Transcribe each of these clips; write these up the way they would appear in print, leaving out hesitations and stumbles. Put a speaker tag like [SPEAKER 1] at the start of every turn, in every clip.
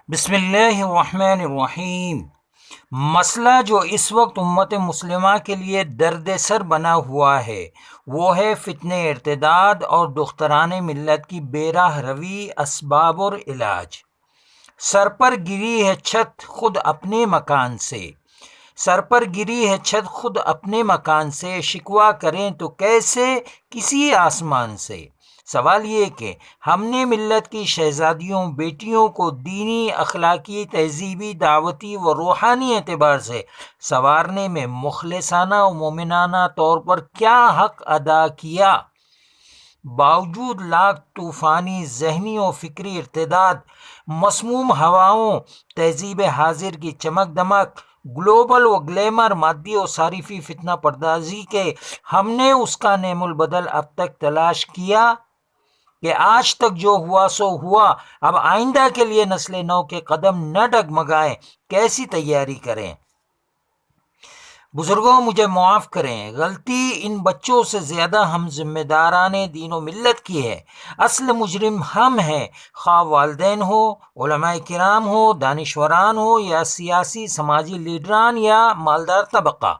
[SPEAKER 1] بسم اللہ الرحمن الرحیم۔ مسئلہ جو اس وقت امت مسلمہ کے لیے درد سر بنا ہوا ہے وہ ہے فتنہ ارتداد اور دختران ملت کی بے راہ روی، اسباب اور علاج۔ سر پر گری ہے چھت خود اپنے مکان سے، سر پر گری ہے چھت خود اپنے مکان سے، شکوہ کریں تو کیسے کسی آسمان سے۔ سوال یہ کہ ہم نے ملت کی شہزادیوں بیٹیوں کو دینی، اخلاقی، تہذیبی، دعوتی و روحانی اعتبار سے سنوارنے میں مخلصانہ و مومنانہ طور پر کیا حق ادا کیا؟ باوجود لاکھ طوفانی ذہنی و فکری ارتداد، مسموم ہواؤں، تہذیب حاضر کی چمک دمک، گلوبل و گلیمر، مادی و صارفی فتنہ پردازی کے، ہم نے اس کا نعم البدل اب تک تلاش کیا کہ آج تک جو ہوا سو ہوا، اب آئندہ کے لیے نسل نو کے قدم نہ ڈگمگائیں، کیسی تیاری کریں؟ بزرگوں مجھے معاف کریں، غلطی ان بچوں سے زیادہ ہم ذمہ داران دین و ملت کی ہے۔ اصل مجرم ہم ہیں، خواہ والدین ہو، علماء کرام ہو، دانشوران ہو، یا سیاسی سماجی لیڈران یا مالدار طبقہ۔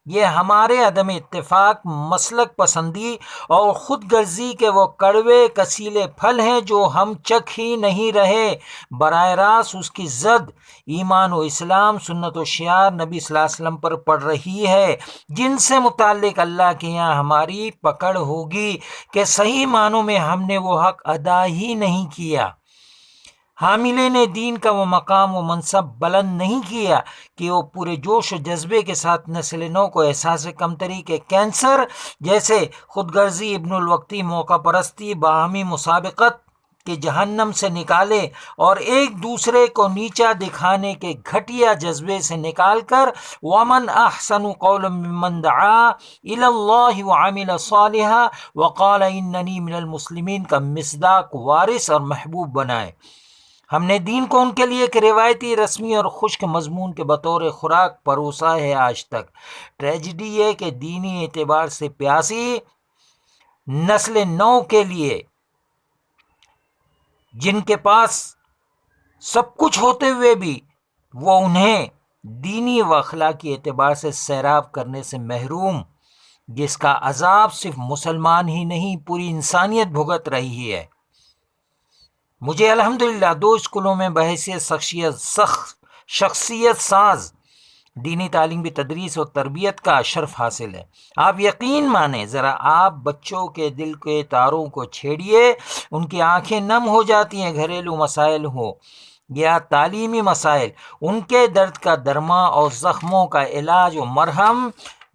[SPEAKER 1] یہ ہمارے عدم اتفاق، مسلک پسندی اور خود غرضی کے وہ کڑوے کسیلے پھل ہیں جو ہم چکھ ہی نہیں رہے، براہ راست اس کی زد ایمان و اسلام، سنت و شعار نبی صلی اللہ علیہ وسلم پر پڑ رہی ہے، جن سے متعلق اللہ کے یہاں ہماری پکڑ ہوگی کہ صحیح معنوں میں ہم نے وہ حق ادا ہی نہیں کیا۔ حاملین دین کا وہ مقام و منصب بلند نہیں کیا کہ وہ پورے جوش و جذبے کے ساتھ نسل نو کو احساس کمتری کے کینسر جیسے خود غرضی، ابن الوقتی، موقع پرستی، باہمی مسابقت کے جہنم سے نکالے اور ایک دوسرے کو نیچا دکھانے کے گھٹیا جذبے سے نکال کر وَمَنْ أَحْسَنُ قَوْلًا مِّمَّنْ دَعَا إِلَى اللَّهِ وَعَمِلَ صَالِحًا وَقَالَ إِنَّنِي مِنَ الْمُسْلِمِينَ کا مصداق، وارث اور محبوب بنائے۔ ہم نے دین کو ان کے لیے ایک روایتی، رسمی اور خشک مضمون کے بطور خوراک پروسا ہے آج تک۔ ٹریجڈی یہ کہ دینی اعتبار سے پیاسی نسل نو کے لیے، جن کے پاس سب کچھ ہوتے ہوئے بھی وہ انہیں دینی و اخلاقی اعتبار سے سیراب کرنے سے محروم، جس کا عذاب صرف مسلمان ہی نہیں پوری انسانیت بھگت رہی ہے۔ مجھے الحمدللہ 2 اسکولوں میں بحیثیت شخصیت ساز دینی تعلیم کی تدریس و تربیت کا شرف حاصل ہے۔ آپ یقین مانیں، ذرا آپ بچوں کے دل کے تاروں کو چھیڑیے، ان کی آنکھیں نم ہو جاتی ہیں، گھریلو مسائل ہو یا تعلیمی مسائل، ان کے درد کا درما اور زخموں کا علاج و مرہم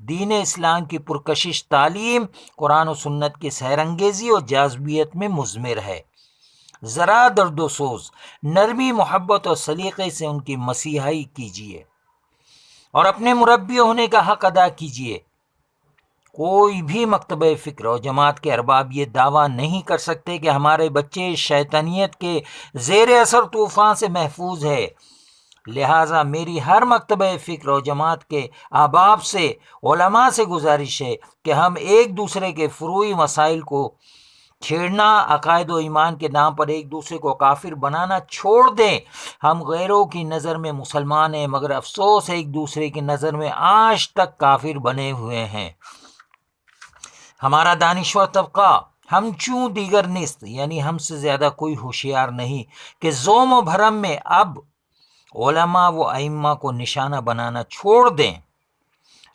[SPEAKER 1] دین اسلام کی پرکشش تعلیم، قرآن و سنت کی سحر انگیزی اور جاذبیت میں مضمر ہے۔ ذرا درد و سوز، نرمی، محبت اور سلیقے سے ان کی مسیحائی کیجیے اور اپنے مربی ہونے کا حق ادا کیجیے۔ کوئی بھی مکتبہ فکر اور جماعت کے ارباب یہ دعویٰ نہیں کر سکتے کہ ہمارے بچے شیطانیت کے زیر اثر طوفان سے محفوظ ہے۔ لہٰذا میری ہر مکتبہ فکر اور جماعت کے احباب سے، علماء سے گزارش ہے کہ ہم ایک دوسرے کے فروعی مسائل کو چھیڑنا، عقائد و ایمان کے نام پر ایک دوسرے کو کافر بنانا چھوڑ دیں۔ ہم غیروں کی نظر میں مسلمان ہیں، مگر افسوس ایک دوسرے کی نظر میں آج تک کافر بنے ہوئے ہیں۔ ہمارا دانشور طبقہ ہم چوں دیگر نیست، یعنی ہم سے زیادہ کوئی ہوشیار نہیں کہ زوم و بھرم میں اب علماء و ائمہ کو نشانہ بنانا چھوڑ دیں۔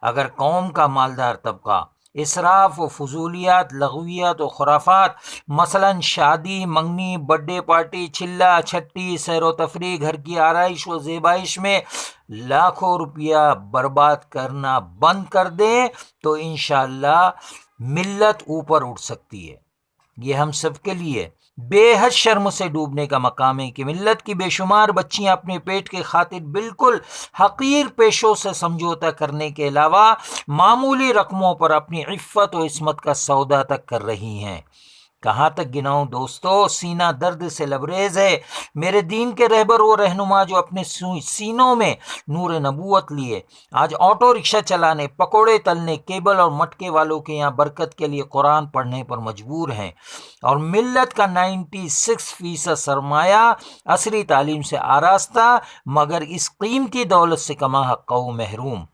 [SPEAKER 1] اگر قوم کا مالدار طبقہ اسراف و فضولیات، لغویات و خرافات، مثلا شادی، منگنی، برتھ ڈے پارٹی، چلہ چھٹی، سیر و تفریح، گھر کی آرائش و زیبائش میں لاکھوں روپیہ برباد کرنا بند کر دیں تو انشاءاللہ ملت اوپر اٹھ سکتی ہے۔ یہ ہم سب کے لیے بے حد شرم سے ڈوبنے کا مقام ہے کہ ملت کی بے شمار بچیاں اپنے پیٹ کے خاطر بالکل حقیر پیشوں سے سمجھوتا کرنے کے علاوہ معمولی رقموں پر اپنی عفت و عصمت کا سودا تک کر رہی ہیں۔ کہاں تک گناؤں دوستو، سینہ درد سے لبریز ہے۔ میرے دین کے رہبر وہ رہنما جو اپنے سینوں میں نور نبوت لیے آج آٹو رکشہ چلانے، پکوڑے تلنے، کیبل اور مٹکے والوں کے یہاں برکت کے لیے قرآن پڑھنے پر مجبور ہیں، اور ملت کا 96% سرمایہ عصری تعلیم سے آراستہ مگر اس قیمتی دولت سے کما حق و محروم۔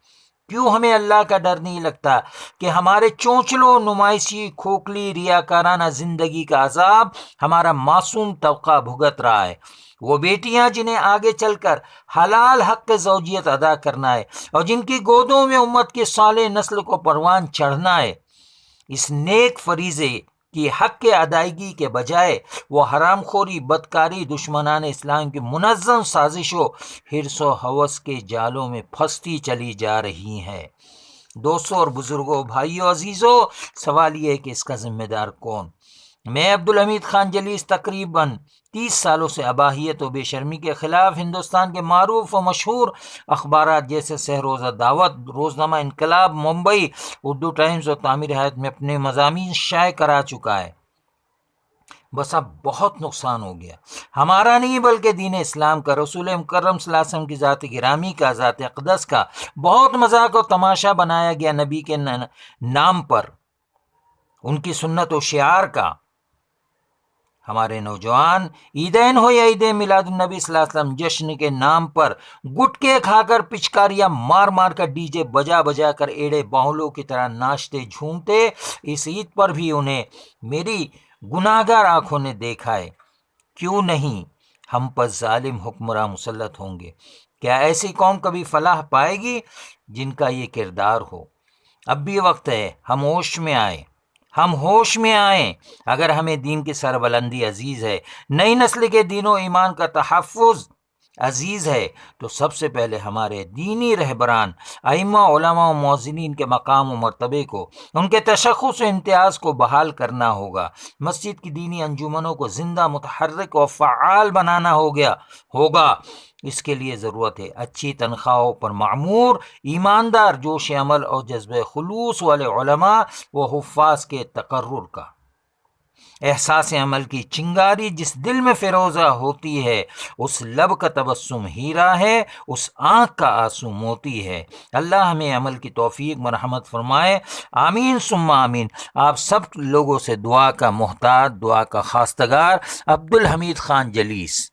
[SPEAKER 1] کیوں ہمیں اللہ کا ڈر نہیں لگتا کہ ہمارے چونچلوں، نمائشی، کھوکھلی، ریاکارانہ زندگی کا عذاب ہمارا معصوم طبقہ بھگت رہا ہے؟ وہ بیٹیاں جنہیں آگے چل کر حلال حق زوجیت ادا کرنا ہے اور جن کی گودوں میں امت کی صالح نسل کو پروان چڑھنا ہے، اس نیک فریضے کی حق کے ادائیگی کے بجائے وہ حرام خوری، بدکاری، دشمنان اسلام کی منظم سازشوں، حرص و ہوس کے جالوں میں پھنستی چلی جا رہی ہیں۔ دوستوں اور بزرگوں، بھائیوں، عزیزوں، سوال یہ ہے کہ اس کا ذمہ دار کون؟ میں عبدالحمید خان جلیس تقریباً 30 سالوں سے اباحیت و بے شرمی کے خلاف ہندوستان کے معروف و مشہور اخبارات جیسے سہ روزہ دعوت، روزنامہ انقلاب ممبئی، اردو ٹائمز اور تعمیر حیات میں اپنے مضامین شائع کرا چکا ہے۔ بس اب بہت نقصان ہو گیا، ہمارا نہیں بلکہ دین اسلام کا، رسول مکرم صلی اللہ علیہ وسلم کی ذات گرامی کا، ذات اقدس کا بہت مذاق و تماشا بنایا گیا، نبی کے نام پر، ان کی سنت و شعار کا۔ ہمارے نوجوان عیدین ہو یا عید میلاد النبی صلی اللہ علیہ وسلم جشن کے نام پر گٹکے کھا کر، پچکاریاں مار مار کر، ڈی جے بجا بجا کر ایڑے باولوں کی طرح ناچتے جھومتے، اس عید پر بھی انہیں میری گناہگار آنکھوں نے دیکھا ہے۔ کیوں نہیں ہم پر ظالم حکمراں مسلط ہوں گے؟ کیا ایسی قوم کبھی فلاح پائے گی جن کا یہ کردار ہو؟ اب بھی وقت ہے ہم ہوش میں آئیں، ہم ہوش میں آئیں۔ اگر ہمیں دین کی سربلندی عزیز ہے، نئی نسل کے دین و ایمان کا تحفظ عزیز ہے، تو سب سے پہلے ہمارے دینی رہبران، ائمہ، علماء و مؤذنین کے مقام و مرتبے کو، ان کے تشخص و امتیاز کو بحال کرنا ہوگا۔ مسجد کی دینی انجمنوں کو زندہ، متحرک و فعال بنانا ہوگا۔ اس کے لیے ضرورت ہے اچھی تنخواہوں پر معمور، ایماندار، جوش عمل اور جذبہ خلوص والے علماء و حفاظ کے تقرر کا۔ احساس عمل کی چنگاری جس دل میں فیروزہ ہوتی ہے، اس لب کا تبسم ہیرا ہے، اس آنکھ کا آنسو موتی ہے۔ اللہ ہمیں عمل کی توفیق مرحمت فرمائے، آمین ثم آمین۔ آپ سب لوگوں سے دعا کا محتاج، دعا کا خواستگار، عبدالحمید خان جلیس۔